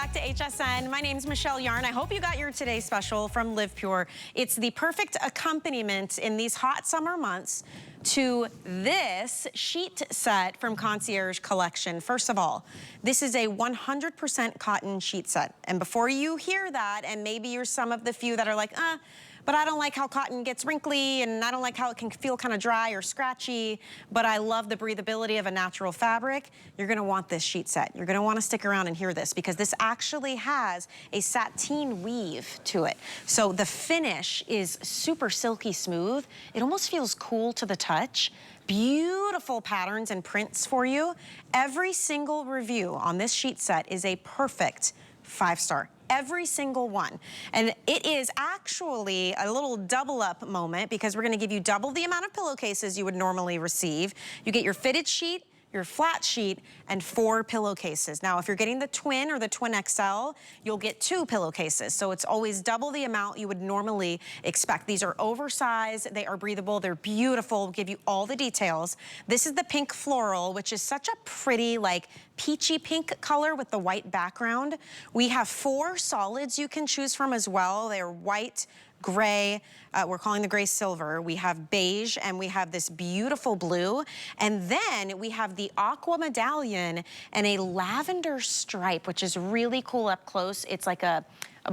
back to HSN. My name's Michelle Yarn. I hope you got your Today Special from Live Pure. It's the perfect accompaniment in these hot summer months to this sheet set from Concierge Collection. First of all, this is a 100% cotton sheet set. And before you hear that, and maybe you're some of the few that are like, but I don't like how cotton gets wrinkly, and I don't like how it can feel kind of dry or scratchy, but I love the breathability of a natural fabric, you're gonna want this sheet set. You're gonna wanna stick around and hear this, because this actually has a sateen weave to it. So the finish is super silky smooth. It almost feels cool to the touch. Beautiful patterns and prints for you. Every single review on this sheet set is a perfect 5-star. Every single one. And it is actually a little double up moment, because we're gonna give you double the amount of pillowcases you would normally receive. You get your fitted sheet, your flat sheet, and 4 pillowcases. Now, if you're getting the twin or the twin XL, you'll get 2 pillowcases. So it's always double the amount you would normally expect. These are oversized, they are breathable, they're beautiful, we'll give you all the details. This is the pink floral, which is such a pretty, like, peachy pink color with the white background. We have 4 solids you can choose from as well. They're white, gray, we're calling the gray silver. We have beige, and we have this beautiful blue. And then we have the aqua medallion and a lavender stripe, which is really cool up close. It's like a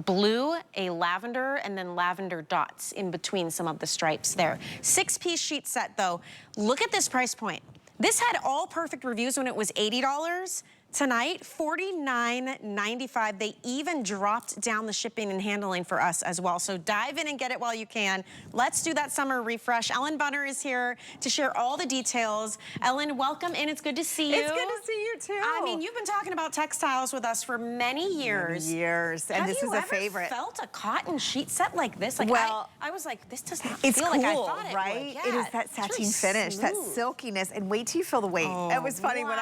blue, a lavender, and then lavender dots in between some of the stripes there. 6-piece sheet set though. Look at this price point. This had all perfect reviews when it was $80. Tonight, $49.95. They even dropped down the shipping and handling for us as well. So dive in and get it while you can. Let's do that summer refresh. Ellen Bunner is here to share all the details. Ellen, welcome in. It's good to see you. It's good to see you too. I mean, you've been talking about textiles with us for many years. And this is a favorite. Have you ever felt a cotton sheet set like this? Like, well, I was like, this does not it's feel cool, like I thought it right? would. Yeah, it is that satin really finish, that smooth. silkiness, and wait till you feel the weight. Oh, it was funny wow. when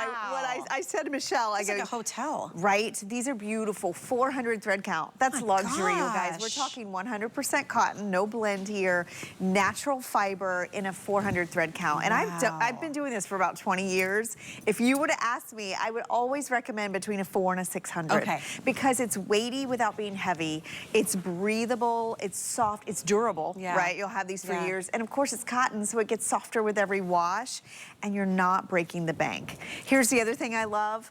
I said to Michelle, It's like a hotel. Right? These are beautiful. 400 thread count. That's luxury, you guys. We're talking 100% cotton, no blend here, natural fiber in a 400 thread count. And I've been doing this for about 20 years. If you would have asked me, I would always recommend between a 4 and a 600. Okay. Because it's weighty without being heavy. It's breathable. It's soft. It's durable, right? You'll have these for years. And of course, it's cotton, so it gets softer with every wash. And you're not breaking the bank. Here's the other thing I love.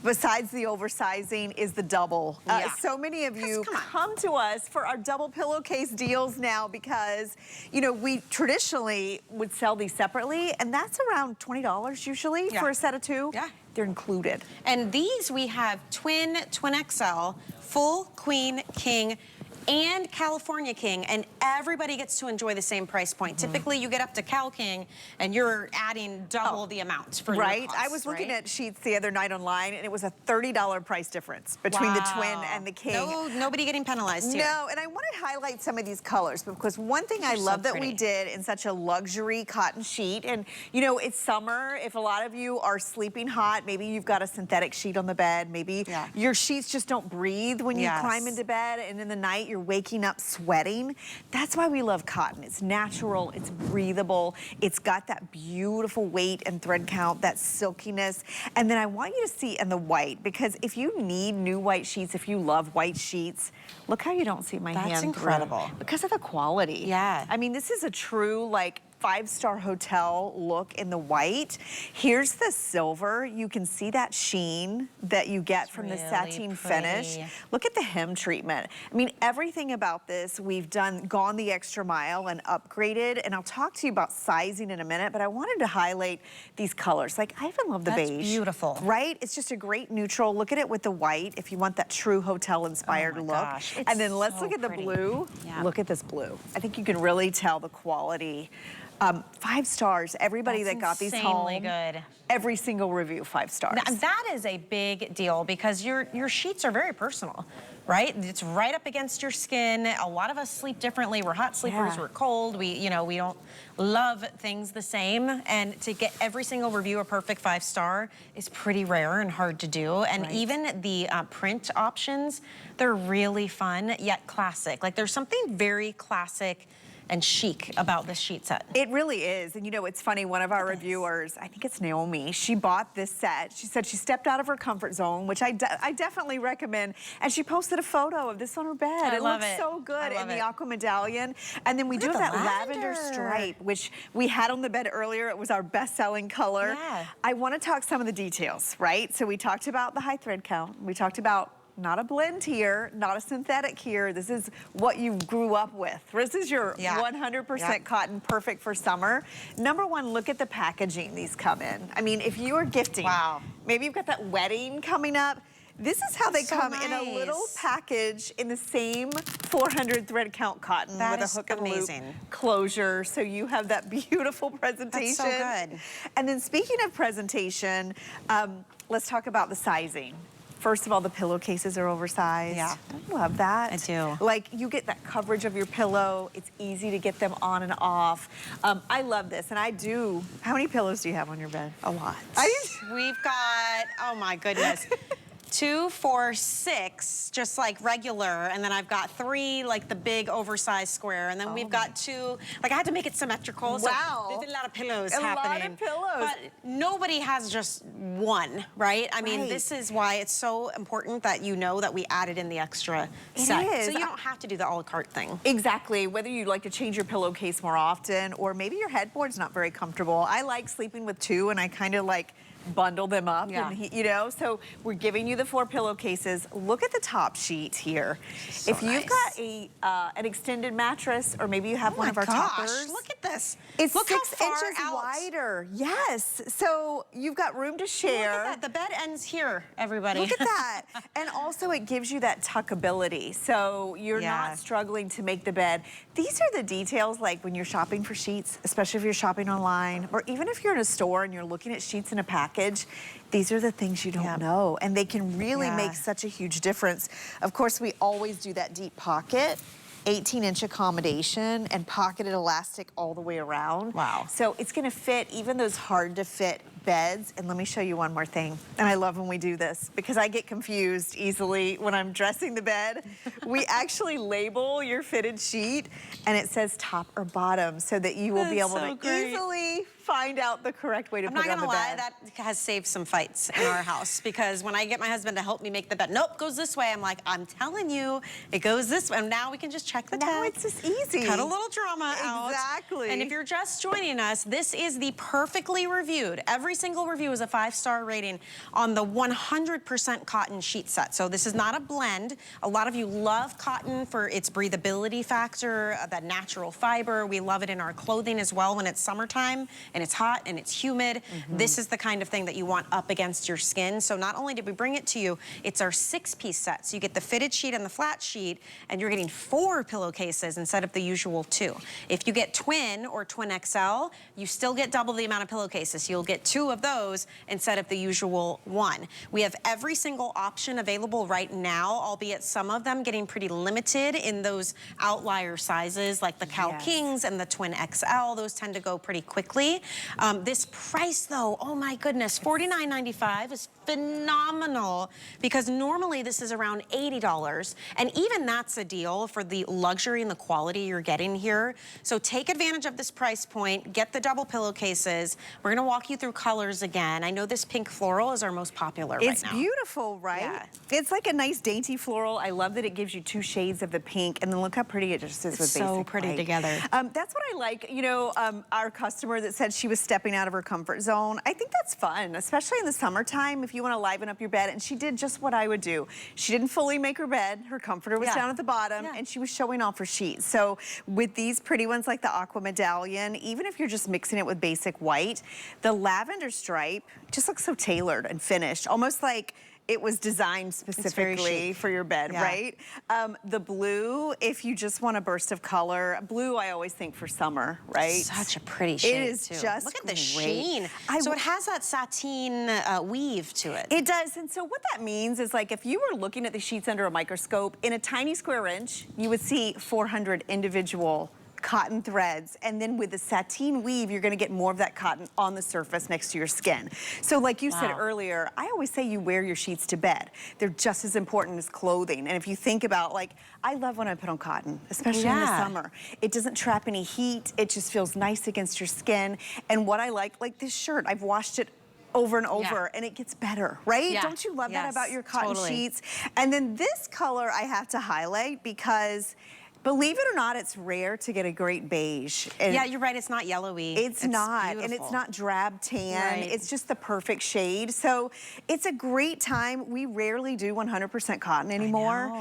Besides the oversizing is the double. So many of you come to us for our double pillowcase deals now, because, you know, we traditionally would sell these separately, and that's around $20 usually for a set of 2. Yeah. They're included. And these we have twin XL, full, queen, king, and California King, and everybody gets to enjoy the same price point. Typically, you get up to Cal King, and you're adding double the amount for your costs, I was looking at sheets the other night online, and it was a $30 price difference between the twin and the king. No, nobody getting penalized here. No, and I want to highlight some of these colors, because one thing I love that we did in such a luxury cotton sheet, and you know, it's summer. If a lot of you are sleeping hot, maybe you've got a synthetic sheet on the bed, maybe your sheets just don't breathe when you climb into bed, and in the night you're waking up sweating. That's why we love cotton. It's natural, it's breathable, it's got that beautiful weight and thread count, that silkiness. And then I want you to see in the white, because if you need new white sheets, if you love white sheets, look how you don't see my hand. That's incredible. Because of the quality. Yeah. I mean, this is a true, like, 5-star hotel look in the white. Here's the silver. You can see that sheen that you get from the sateen finish. Look at the hem treatment. I mean, everything about this, we've gone the extra mile and upgraded, and I'll talk to you about sizing in a minute, but I wanted to highlight these colors. Like, I even love the beige. That's beautiful. Right? It's just a great neutral. Look at it with the white if you want that true hotel-inspired look. And then let's look at the blue. Look at this blue. I think you can really tell the quality. 5 stars. Everybody that got these home, every single review, 5 stars. Now, that is a big deal, because your sheets are very personal, right? It's right up against your skin. A lot of us sleep differently. We're hot sleepers. We're cold. We don't love things the same. And to get every single review a perfect 5-star is pretty rare and hard to do. And even the print options, they're really fun yet classic. Like, there's something very classic and chic about this sheet set. It really is. And you know, it's funny, one of our reviewers, I think it's Naomi, she bought this set. She said she stepped out of her comfort zone, which I definitely recommend. And she posted a photo of this on her bed. It looks so good in the aqua medallion. And then we do have that lavender stripe, which we had on the bed earlier. It was our best-selling color. Yeah. I want to talk some of the details, right? So we talked about the high thread count. We talked about not a blend here, not a synthetic here. This is what you grew up with. This is your 100% cotton, perfect for summer. Number one, look at the packaging these come in. I mean, if you are gifting, maybe you've got that wedding coming up, this is how they come in a little package in the same 400 thread count cotton with a hook and loop closure. So you have that beautiful presentation. That's so good. And then speaking of presentation, let's talk about the sizing. First of all, the pillowcases are oversized. Yeah. I love that. I do. Like, you get that coverage of your pillow. It's easy to get them on and off. I love this, and I do. How many pillows do you have on your bed? A lot. We've got, oh my goodness. 2, 4, 6, just like regular, and then I've got 3, like the big oversized square, and then we've got 2, like I had to make it symmetrical, so there's a lot of pillows happening. A lot of pillows. But nobody has just one, right? I mean, this is why it's so important that you know that we added in the extra set. So you don't have to do the a la carte thing. Exactly, whether you like to change your pillowcase more often, or maybe your headboard's not very comfortable. I like sleeping with 2, and I kind of like bundle them up, and you know, so we're giving you the 4 pillowcases. Look at the top sheet here. So if you've got a an extended mattress, or maybe you have one of our toppers. Look at this. It's 6 inches wider. Yes. So you've got room to share. Look at that. The bed ends here, everybody. Look at that. And also it gives you that tuckability. So you're not struggling to make the bed. These are the details, like when you're shopping for sheets, especially if you're shopping online, or even if you're in a store and you're looking at sheets in a package. These are the things you don't know, and they can really make such a huge difference. Of course, we always do that deep pocket, 18-inch accommodation, and pocketed elastic all the way around. Wow. So it's gonna fit even those hard to fit beds. And let me show you one more thing. And I love when we do this because I get confused easily when I'm dressing the bed. We actually label your fitted sheet and it says top or bottom so that you will be able to easily find out the correct way to put it on the bed. I'm not gonna lie, that has saved some fights in our house because when I get my husband to help me make the bed, nope, goes this way. I'm like, I'm telling you, it goes this way. And now we can just check the text. Now it's just easy. Cut a little drama out. Exactly. And if you're just joining us, this is the perfectly reviewed. Every single review is a 5-star rating on the 100% cotton sheet set. So this is not a blend. A lot of you love cotton for its breathability factor, that natural fiber. We love it in our clothing as well when it's summertime and it's hot and it's humid. This is the kind of thing that you want up against your skin. So not only did we bring it to you, it's our 6-piece set. So you get the fitted sheet and the flat sheet, and you're getting 4 pillowcases instead of the usual 2. If you get twin or twin XL, you still get double the amount of pillowcases. You'll get 2 of those instead of the usual 1. We have every single option available right now, albeit some of them getting pretty limited in those outlier sizes like the Cal Kings and the Twin XL. Those tend to go pretty quickly. This price though, oh my goodness, $49.95 is phenomenal because normally this is around $80, and even that's a deal for the luxury and the quality you're getting here. So take advantage of this price point, get the double pillowcases. We're gonna walk you through colors again. I know this pink floral is our most popular right now. It's beautiful, right? Yeah. It's like a nice dainty floral. I love that it gives you 2 shades of the pink, and then look how pretty it just is with basic so pretty white. Together. That's what I like. You know, our customer that said she was stepping out of her comfort zone, I think that's fun, especially in the summertime if you want to liven up your bed, and she did just what I would do. She didn't fully make her bed. Her comforter was down at the bottom, and she was showing off her sheets. So with these pretty ones like the aqua medallion, even if you're just mixing it with basic white, the lavender stripe just looks so tailored and finished, almost like it was designed specifically for your bed, right? The blue, if you just want a burst of color, blue I always think for summer, right? Such a pretty shade. It is just look at the sheen. So it has that sateen weave to it. It does, and so what that means is like if you were looking at the sheets under a microscope, in a tiny square inch, you would see 400 individual cotton threads, and then with the sateen weave, you're gonna get more of that cotton on the surface next to your skin. So like you said earlier, I always say you wear your sheets to bed. They're just as important as clothing. And if you think about, like, I love when I put on cotton, especially in the summer. It doesn't trap any heat. It just feels nice against your skin. And what I like this shirt, I've washed it over and over, and it gets better, right? Yeah. Don't you love that about your cotton sheets? And then this color I have to highlight because, believe it or not, it's rare to get a great beige. And yeah, you're right, it's not yellowy. It's not, beautiful. and it's not drab tan. Right. It's just the perfect shade. So it's a great time. We rarely do 100% cotton anymore.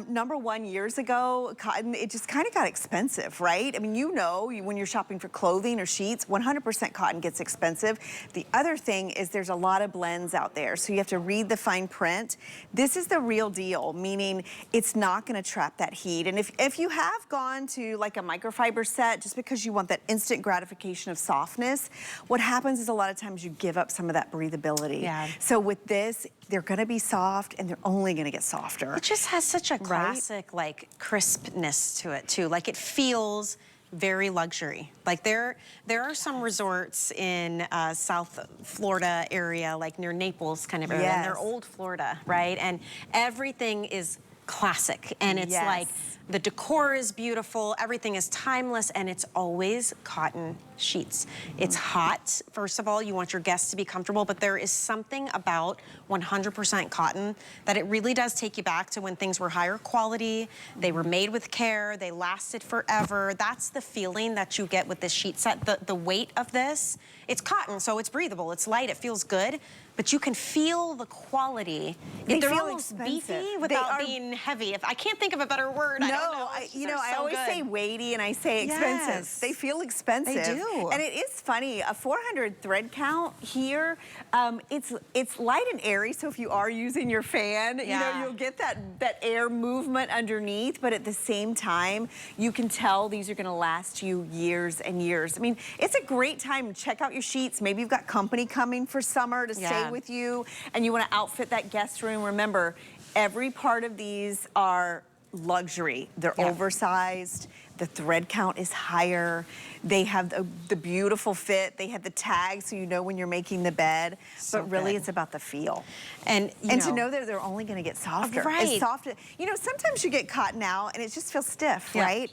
Number one, years ago, cotton, it just kind of got expensive, right? I mean, you know, when you're shopping for clothing or sheets, 100% cotton gets expensive. The other thing is there's a lot of blends out there, so you have to read the fine print. This is the real deal, meaning it's not gonna trap that heat. And if you have gone to like a microfiber set just because you want that instant gratification of softness, what happens is a lot of times you give up some of that breathability. Yeah. So with this, they're gonna be soft and they're only gonna get softer. It just has such a classic like crispness to it too. Like it feels very luxury. Like there are some resorts in South Florida area, like near Naples kind of area, and they're old Florida, right? And everything is classic, and it's like the decor is beautiful, everything is timeless, and it's always cotton sheets. It's hot, first of all, you want your guests to be comfortable, but there is something about 100% cotton that it really does take you back to when things were higher quality, they were made with care, they lasted forever. That's the feeling that you get with this sheet set. The weight of this, it's cotton, so it's breathable, it's light, it feels good, but you can feel the quality. They're almost beefy without being heavy. I can't think of a better word. No, I always say weighty and I say expensive. They feel expensive. They do. And it is funny, a 400 thread count here, it's light and airy, so if you are using your fan, you know, you'll get that air movement underneath, but at the same time, you can tell these are gonna last you years and years. I mean, it's a great time to check out your sheets. Maybe you've got company coming for summer to stay with you, and you wanna outfit that guest room. Remember, every part of these are luxury. They're oversized. The thread count is higher. They have the beautiful fit. They have the tag so you know when you're making the bed. So but really it's about the feel. And to know that they're only gonna get softer. As soft, you know, sometimes you get cotton out and it just feels stiff, right?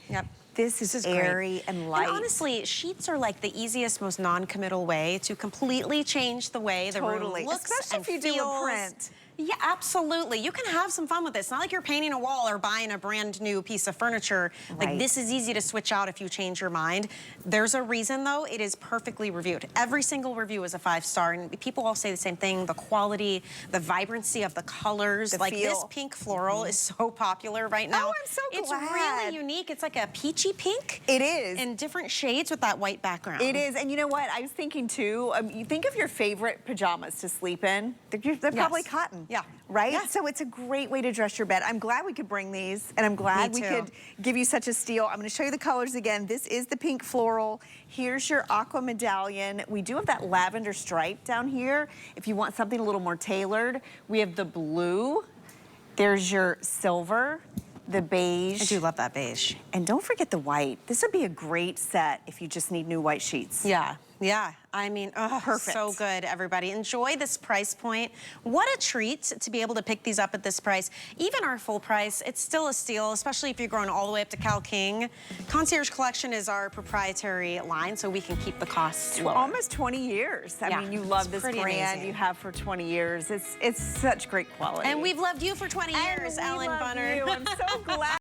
This is airy and light. And honestly, sheets are like the easiest, most non-committal way to completely change the way the room looks, especially if you do a print. Yeah, absolutely. You can have some fun with this. It's not like you're painting a wall or buying a brand new piece of furniture. Like this is easy to switch out if you change your mind. There's a reason though, it is perfectly reviewed. Every single review is a 5-star, and people all say the same thing. The quality, the vibrancy of the colors. The feel. This pink floral is so popular right now. Oh, I'm so glad. It's really unique. It's like a peachy pink. It is. In different shades with that white background. It is, and you know what? I was thinking too, you think of your favorite pajamas to sleep in. They're probably cotton. Yeah. Right? Yeah. So it's a great way to dress your bed. I'm glad we could bring these, and I'm glad we could give you such a steal. I'm gonna show you the colors again. This is the pink floral. Here's your aqua medallion. We do have that lavender stripe down here if you want something a little more tailored. We have the blue. There's your silver, the beige. I do love that beige. And don't forget the white. This would be a great set if you just need new white sheets. Yeah. Yeah, I mean, perfect. So good, everybody. Enjoy this price point. What a treat to be able to pick these up at this price. Even our full price, it's still a steal, especially if you're going all the way up to Cal King. Concierge Collection is our proprietary line, so we can keep the costs lower. Almost 20 years. I mean, you love this brand. Amazing. You have for 20 years. It's such great quality. And we've loved you for 20 years, Ellen Bunner. I'm so glad.